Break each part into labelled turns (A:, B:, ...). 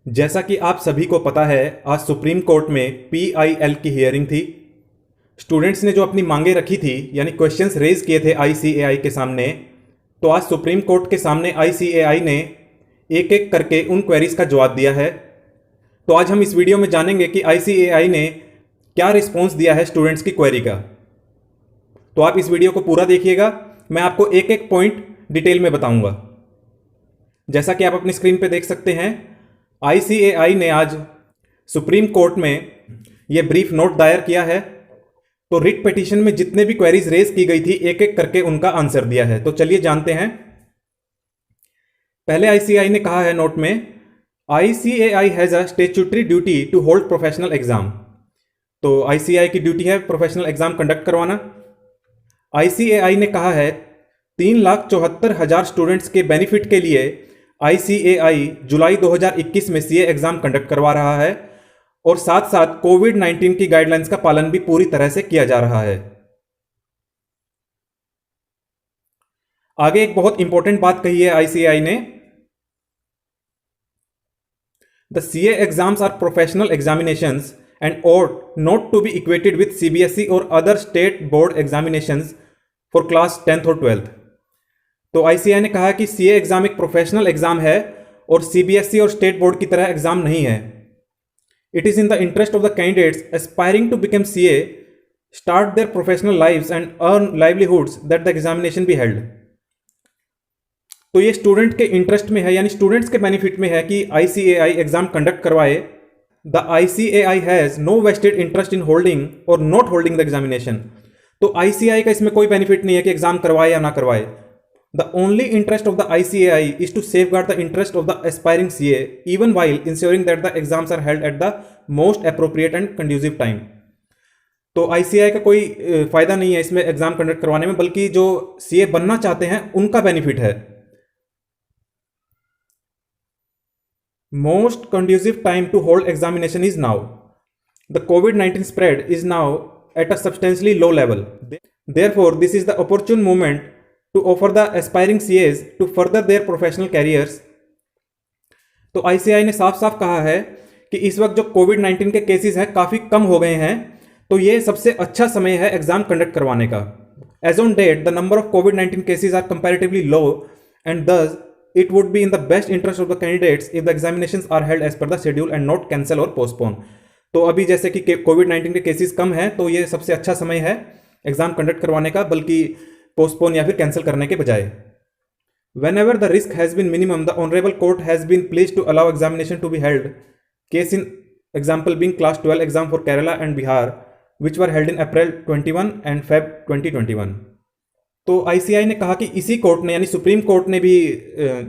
A: जैसा कि आप सभी को पता है, आज सुप्रीम कोर्ट में PIL की हियरिंग थी। स्टूडेंट्स ने जो अपनी मांगे रखी थी, यानी क्वेश्चंस रेज किए थे ICAI के सामने, तो आज सुप्रीम कोर्ट के सामने ICAI ने एक एक करके उन क्वेरीज का जवाब दिया है। तो आज हम इस वीडियो में जानेंगे कि ICAI ने क्या रिस्पॉन्स दिया है स्टूडेंट्स की क्वेरी का। तो आप इस वीडियो को पूरा देखिएगा, मैं आपको एक एक पॉइंट डिटेल में बताऊंगा। जैसा कि आप अपनी स्क्रीन पे देख सकते हैं, ICAI ने आज सुप्रीम कोर्ट में यह ब्रीफ नोट दायर किया है। तो रिट पिटीशन में जितने भी क्वेरीज रेज की गई थी, एक एक करके उनका आंसर दिया है। तो चलिए जानते हैं। पहले ICAI ने कहा है नोट में, ICAI has a statutory duty to hold professional exam. तो ICAI की ड्यूटी है प्रोफेशनल एग्जाम कंडक्ट करवाना। ICAI ने कहा है 3,74,000 स्टूडेंट्स के बेनिफिट के लिए ICAI जुलाई 2021 में CA एग्जाम कंडक्ट करवा रहा है और साथ साथ कोविड-19 की गाइडलाइंस का पालन भी पूरी तरह से किया जा रहा है। आगे एक बहुत इंपॉर्टेंट बात कही है ICAI ने, the CA exams are professional examinations and ought not to be equated with CBSE or other state board examinations for class 10th और 12th। तो ICAI ने कहा कि CA एग्जाम एक प्रोफेशनल एग्जाम है और CBSE और स्टेट बोर्ड की तरह एग्जाम नहीं है। It is in the interest of the candidates aspiring to become CA start their professional lives and earn livelihoods that the examination be held. तो ये स्टूडेंट के इंटरेस्ट में है, यानी स्टूडेंट्स के बेनिफिट में है कि ICAI एग्जाम कंडक्ट करवाए। The ICAI has no vested interest in holding or not holding the examination। तो ICAI का इसमें कोई बेनिफिट नहीं है कि एग्जाम करवाए या ना करवाए। The only interest of the ICAI is to safeguard the interest of the aspiring CA even while ensuring that the exams are held at the most appropriate and conducive time। तो ICAI का कोई फायदा नहीं है इसमें exam conduct करवाने में, बल्कि जो CA बनना चाहते हैं उनका बेनिफिट है। Most conducive time to hold examination is now। The COVID-19 spread is now at a substantially low level। Therefore, this is the opportune moment to offer the aspiring CAs to further their professional careers। तो ICAI ने साफ साफ कहा है कि इस वक्त जो COVID-19 के केसेस हैं काफ़ी कम हो गए हैं, तो ये सबसे अच्छा समय है एग्जाम कंडक्ट करवाने का। As on date, the number of COVID-19 cases are comparatively low and thus it would be in the best interest of the candidates if the examinations are held as per the schedule and not cancel or postpone। तो अभी जैसे कि COVID-19 के cases कम हैं, तो ये सबसे अच्छा समय है एग्जाम कंडक्ट करवाने का, बल्कि पोस्टपोन या फिर कैंसिल करने के बजाय। Whenever the risk has been minimum, the honorable court has been pleased to allow examination to be held। Case in example being class 12 exam for Kerala and Bihar, which were held in April 21 and Feb 2021। तो ICAI ने कहा कि इसी court ने, यानी supreme court ने भी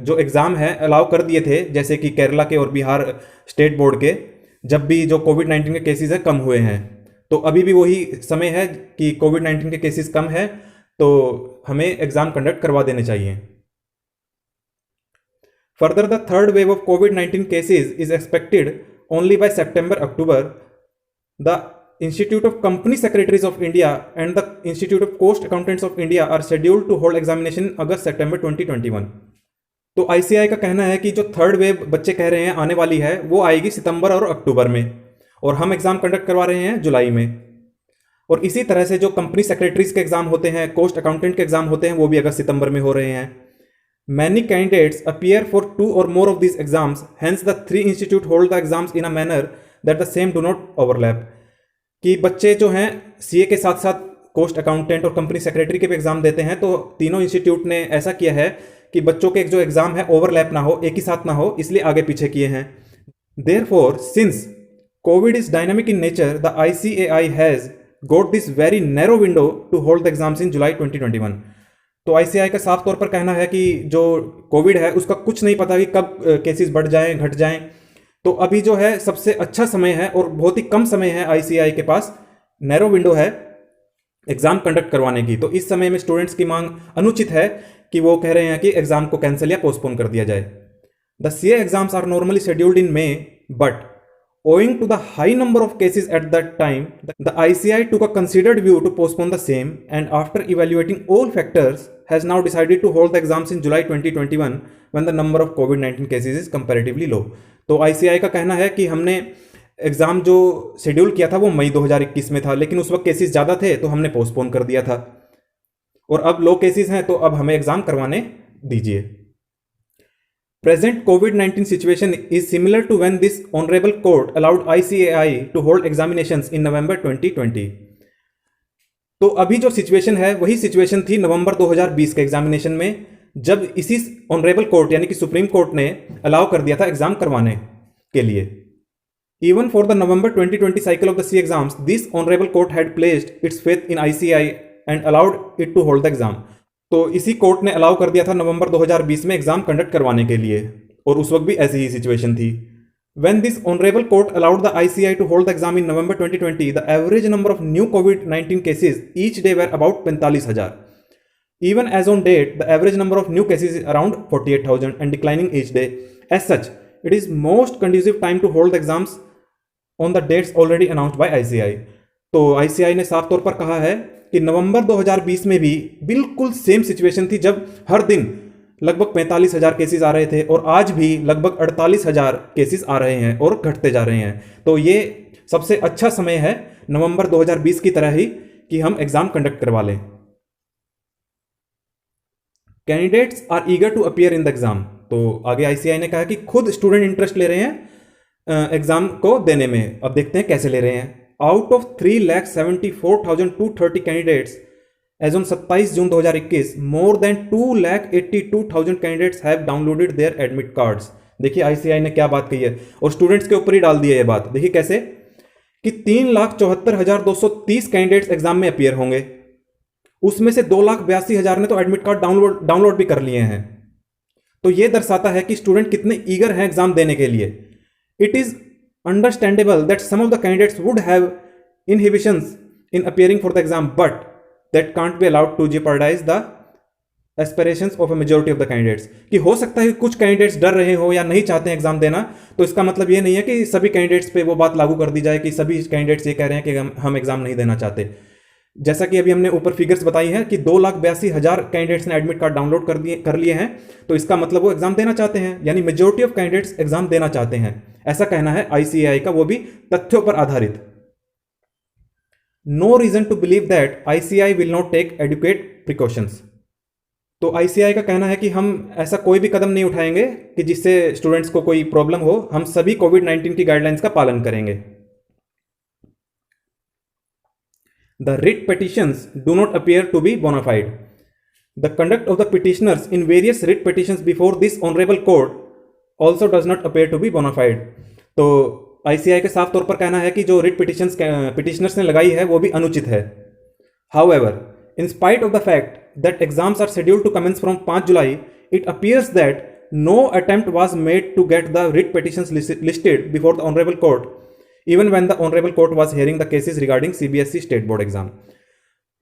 A: जो एग्ज़ाम है अलाउ कर दिए थे, जैसे कि केरला के और बिहार स्टेट बोर्ड के, जब भी जो कोविड-19 के केसेस है कम हुए हैं। तो अभी भी वही समय है कि कोविड-19 के केसेस कम है तो हमें एग्ज़ाम कंडक्ट करवा देने चाहिए। Further, the third wave of covid cases is expected only by September-October। The Institute of Company Secretaries of India and the Institute of Cost Accountants of India are scheduled to hold examination in August-September 2021। तो ICAI का कहना है कि जो third wave बच्चे कह रहे हैं आने वाली है, वो आएगी सितंबर और अक्टूबर में, और हम एग्जाम कंडक्ट करवा रहे हैं जुलाई में। और इसी तरह से जो कंपनी सेक्रेटरीज के एग्जाम होते हैं, कोस्ट अकाउंटेंट के एग्जाम होते हैं, वो भी अगस्त-सितंबर में हो रहे हैं। Many candidates appear for 2 or more of these exams, hence the 3 institute hold the exams in a manner that the same do not overlap। कि बच्चे जो हैं CA के साथ साथ कोस्ट अकाउंटेंट और कंपनी सेक्रेटरी के भी एग्जाम देते हैं, तो तीनों इंस्टीट्यूट ने ऐसा किया है कि बच्चों के जो एग्जाम है ओवरलैप ना हो, एक ही साथ ना हो, इसलिए आगे पीछे किए हैं। Therefore since Covid is dynamic in nature, the ICAI has got this very narrow window to hold the exams in July 2021। तो ICAI का साफ तौर पर कहना है कि जो कोविड है उसका कुछ नहीं पता कि कब केसेस बढ़ जाएं घट जाएं, तो अभी जो है सबसे अच्छा समय है और बहुत ही कम समय है ICAI के पास, नैरो विंडो है एग्जाम कंडक्ट करवाने की। तो इस समय में स्टूडेंट्स की मांग अनुचित है कि वो कह रहे हैं कि एग्जाम को कैंसिल या पोस्टपोन कर दिया जाए। The CA exams are normally scheduled in May, but owing to the high number of cases at that time, the ICAI took a considered view to postpone the same, and after evaluating all factors, has now decided to hold the exams in July 2021 when the number of COVID-19 cases is comparatively low। तो ICI का कहना है कि हमने exam जो schedule किया था वो मई 2021 में था, लेकिन उस वक्त केसेस ज़्यादा थे तो हमने पोस्टपोन कर दिया था, और अब लो केसेस हैं तो अब हमें एग्ज़ाम करवाने दीजिए। Present COVID-19 situation is similar to when this honorable court allowed ICAI to hold examinations in November 2020. तो अभी जो सिचुएशन है वही सिचुएशन थी नवंबर 2020 के एग्जामिनेशन में, जब इसी ऑनरेबल कोर्ट यानी कि सुप्रीम कोर्ट ने अलाउ कर दिया था एग्जाम करवाने के लिए। Even for the November 2020 cycle of the C exams, this honourable court had placed its faith in ICAI and allowed it to hold the exam. तो इसी कोर्ट ने अलाउ कर दिया था नवंबर 2020 में एग्जाम कंडक्ट करवाने के लिए, और उस वक्त भी ऐसी ही सिचुएशन थी। When this honorable court allowed the ICAI to hold the exam in November 2020, the average number of new COVID-19 cases each day were about 45,000. Even as on date, the average number of new cases is around 48,000 and declining each day. As such, it is most conducive time to hold the exams on the dates already announced by ICAI. तो ICAI ने साफ तौर पर कहा है कि नवंबर 2020 में भी बिल्कुल सेम सिचुएशन थी, जब हर दिन लगभग 45,000 केसेस आ रहे थे, और आज भी लगभग 48,000 केसेस आ रहे हैं और घटते जा रहे हैं। तो ये सबसे अच्छा समय है नवंबर 2020 की तरह ही कि हम एग्जाम कंडक्ट करवा लें। Candidates are eager to appear in the exam. तो आगे आईसीआई ने कहा कि खुद स्टूडेंट इंटरेस्ट ले रहे हैं एग्जाम को देने में। अब देखते हैं कैसे ले रहे हैं। Out of 3,74,230 candidates as on 27 June 2021, more than 2,82,000 candidates have downloaded their admit cards. देखिए आईसीआई ने क्या बात कही है, और स्टूडेंट्स के ऊपर ही डाल दी है ये बात। देखिए कैसे कि 3,74,230 कैंडिडेट्स एग्जाम में अपीयर होंगे, उसमें से 2,82,000 ने तो एडमिट कार्ड डाउनलोड भी कर लिए हैं। तो ये दर्शाता है कि स्टूडेंट कितने ईगर हैं एग्जाम देने के लिए। It is understandable that some of the candidates would have inhibitions in appearing for the exam, but that can't be allowed to jeopardise the aspirations of a majority of the candidates. कि हो सकता है कि कुछ candidates डर रहे हो या नहीं चाहते हैं एग्जाम देना, तो इसका मतलब ये नहीं है कि सभी कैंडिडेट्स पे वो बात लागू कर दी जाए कि सभी कैंडिडेट्स ये कह रहे हैं कि हम एग्जाम नहीं देना चाहते। जैसा कि अभी हमने ऊपर फिगर्स बताई हैं कि 2,82,000 कैंडिडेट्स ने एडमिट कार्ड डाउनलोड कर लिए हैं, तो इसका मतलब वो एग्जाम देना चाहते हैं, यानी मेजॉरिटी ऑफ कैंडिडेट्स एग्जाम देना चाहते हैं, ऐसा कहना है आईसीएआई का, वो भी तथ्यों पर आधारित। No reason to believe that ICAI will not take adequate precautions. तो आईसीएआई का कहना है कि हम ऐसा कोई भी कदम नहीं उठाएंगे कि जिससे स्टूडेंट्स को कोई प्रॉब्लम हो। हम सभी कोविड-19 की गाइडलाइंस का पालन करेंगे। The writ petitions do not appear to be bona fide. The conduct of the petitioners in various writ petitions before this honorable court also does not appear to be bona fide. तो ICI के साफ तौर पर कहना है कि जो writ petitioners ने लगाई है वो भी अनुचित है। However, in spite of the fact that exams are scheduled to commence from 5 July, it appears that no attempt was made to get the writ petitions listed before the honorable court, even when the honorable court was hearing the cases regarding CBSE state board exam.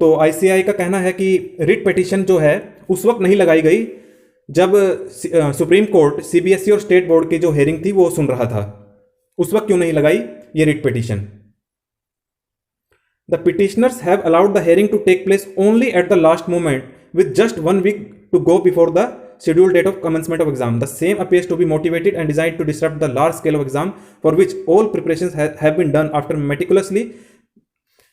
A: तो ICI का कहना है कि writ petition जो है उस वक्त नहीं लगाई गई जब सुप्रीम कोर्ट सीबीएसई और स्टेट बोर्ड की जो हेयरिंग थी वो सुन रहा था। उस वक्त क्यों नहीं लगाई ये writ petition? The petitioners have allowed the hearing to take place only at the last moment with just 1 week to go before the scheduled date of commencement of exam. The same appears to be motivated and designed to disrupt the large scale of exam for which all preparations have been done after meticulously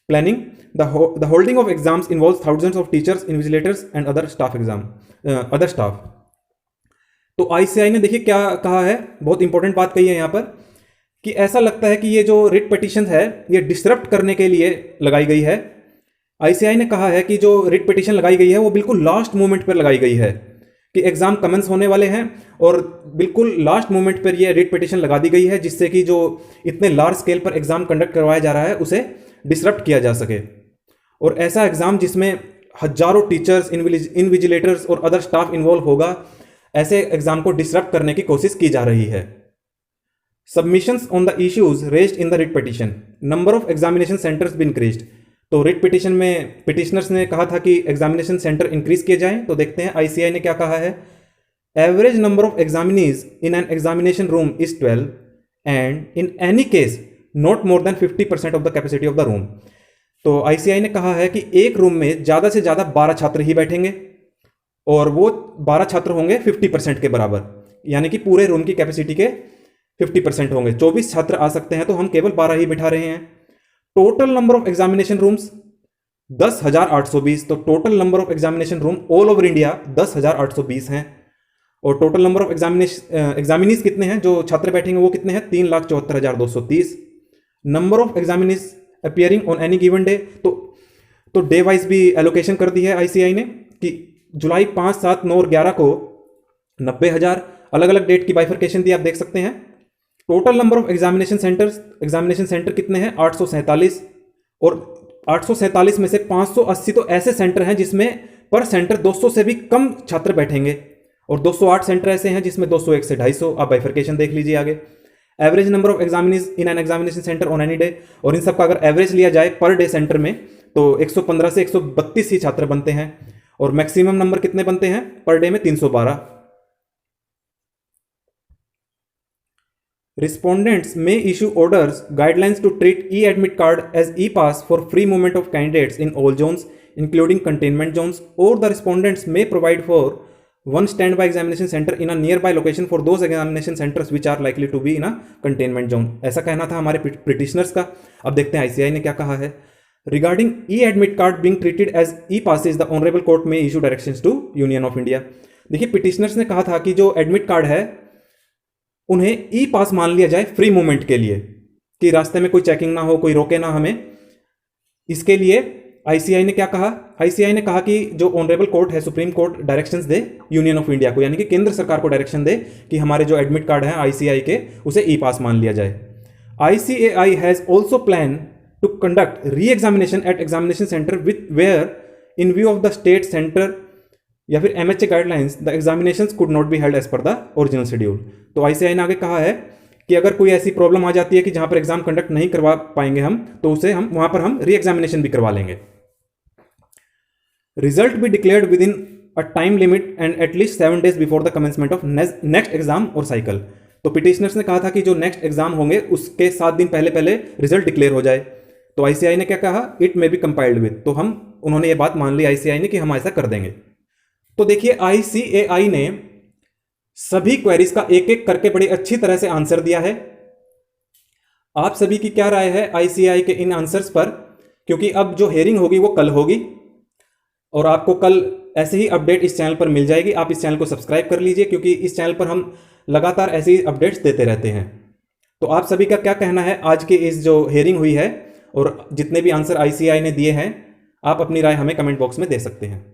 A: planning. The holding of exams involves thousands of teachers, invigilators and other staff. तो ICAI ने देखिए क्या कहा है, बहुत important बात कही है यहाँ पर कि ऐसा लगता है कि ये जो रिट पिटीशन है ये डिसरप्ट करने के लिए लगाई गई है। आईसीआई ने कहा है कि जो रिट पिटीशन लगाई गई है वो बिल्कुल लास्ट मोमेंट पर लगाई गई है कि एग्जाम कमेंस होने वाले हैं और बिल्कुल लास्ट मोमेंट पर ये रिट पिटीशन लगा दी गई है, जिससे कि जो इतने लार्ज स्केल पर एग्जाम कंडक्ट करवाया जा रहा है उसे डिसरप्ट किया जा सके। और ऐसा एग्जाम जिसमें हजारों टीचर्स, इनविजिलेटर्स और अदर स्टाफ इन्वॉल्व होगा, ऐसे एग्जाम को डिसरप्ट करने की कोशिश की जा रही है। Submissions on the issues raised in the writ petition, number of examination centres भी इंक्रीज्ड। तो रिट पिटीशन में पिटिशनर्स ने कहा था कि एग्जामिनेशन सेंटर इंक्रीज किए जाएं, तो देखते हैं आईसीआई ने क्या कहा है। Average number of examinees in an examination room is 12 and in any case not more than 50% of the capacity of the room. तो आईसीआई ने कहा है कि एक रूम में ज़्यादा से ज़्यादा 12 छात्र ही बैठेंगे और वो 12 छात्र होंगे 50% के बराबर, यानी कि पूरे रूम की कैपेसिटी के 50% होंगे, 24 छात्र आ सकते हैं, तो हम केवल 12 ही बिठा रहे हैं। Total number of examination rooms 10,820, तो total number of examination room all over India 10,820 हैं। और टोटल नंबर ऑफ एग्जामिनीज कितने हैं, जो छात्र बैठेंगे वो कितने हैं, 3,74,230। Number of examinees appearing on any given day, तो डे वाइज भी एलोकेशन कर दी है आईसीआई ने कि जुलाई 5, 7, 9 और 11 को 90,000, अलग अलग डेट की बाइफर्केशन दी, आप देख सकते हैं। Total number of examination centre कितने हैं, 847, और 847 में से 580 तो ऐसे सेंटर हैं जिसमें पर सेंटर 200 से भी कम छात्र बैठेंगे, और 208 सेंटर ऐसे हैं जिसमें 201 से 250। आप बाइफर्केशन देख लीजिए आगे। Average number of examinees in an examination centre on any day, और इन सब का अगर एवरेज लिया जाए पर डे सेंटर में तो 115 से 132 ही छात्र बनते हैं, और मैक्सिमम नंबर कितने बनते हैं पर डे में, 312। Respondents may issue orders, guidelines to treat e-admit card as e-pass for free movement of candidates in all zones, including containment zones, or the respondents may provide for one standby examination center in a nearby location for those examination centers which are likely to be in a containment zone। ऐसा कहना था हमारे petitioners का। अब देखते हैं ICI ने क्या कहा है। Regarding e-admit card being treated as e-passes, the Honorable Court may issue directions to Union of India। देखिए, पिटिशनर्स ने कहा था कि जो एडमिट कार्ड है उन्हें ई पास मान लिया जाए फ्री मूवमेंट के लिए, कि रास्ते में कोई चेकिंग ना हो, कोई रोके ना हमें। इसके लिए आईसीआई ने क्या कहा, आईसीआई ने कहा कि जो ऑनरेबल कोर्ट है, supreme court, directions they union of India को, यानी कि केंद्र सरकार को डायरेक्शन दे कि हमारे जो एडमिट कार्ड हैं आईसीआई के, उसे ई पास मान लिया जाए। ICAI has also plan to conduct re examination at examination centre with where in view of the state centre या फिर MHA guidelines the examinations could not be held as per the original schedule. तो ICAI ने आगे कहा है कि अगर कोई ऐसी प्रॉब्लम आ जाती है कि जहां पर एग्जाम कंडक्ट नहीं करवा पाएंगे हम, तो उसे हम वहां पर हम री एग्जामिनेशन भी करवा लेंगे। Result be declared with in a time limit and at least 7 days before the commencement of next exam और साइकिल। तो पिटिशनर्स ने कहा था कि जो नेक्स्ट एग्जाम होंगे उसके 7 दिन पहले पहले रिजल्ट डिक्लेयर हो जाए। तो आईसीआई ने क्या कहा, it may be compiled with, तो उन्होंने ये बात मान ली आईसीआई ने कि हम ऐसा कर देंगे। तो देखिए, आईसीएआई ने सभी क्वेरीज का एक एक करके बड़ी अच्छी तरह से आंसर दिया है। आप सभी की क्या राय है आईसीएआई के इन आंसर्स पर, क्योंकि अब जो हेयरिंग होगी वो कल होगी और आपको कल ऐसे ही अपडेट इस चैनल पर मिल जाएगी। आप इस चैनल को सब्सक्राइब कर लीजिए, क्योंकि इस चैनल पर हम लगातार ऐसे ही अपडेट्स देते रहते हैं। तो आप सभी का क्या कहना है आज की इस जो हेयरिंग हुई है और जितने भी आंसर आईसीएआई ने दिए हैं, आप अपनी राय हमें कमेंट बॉक्स में दे सकते हैं।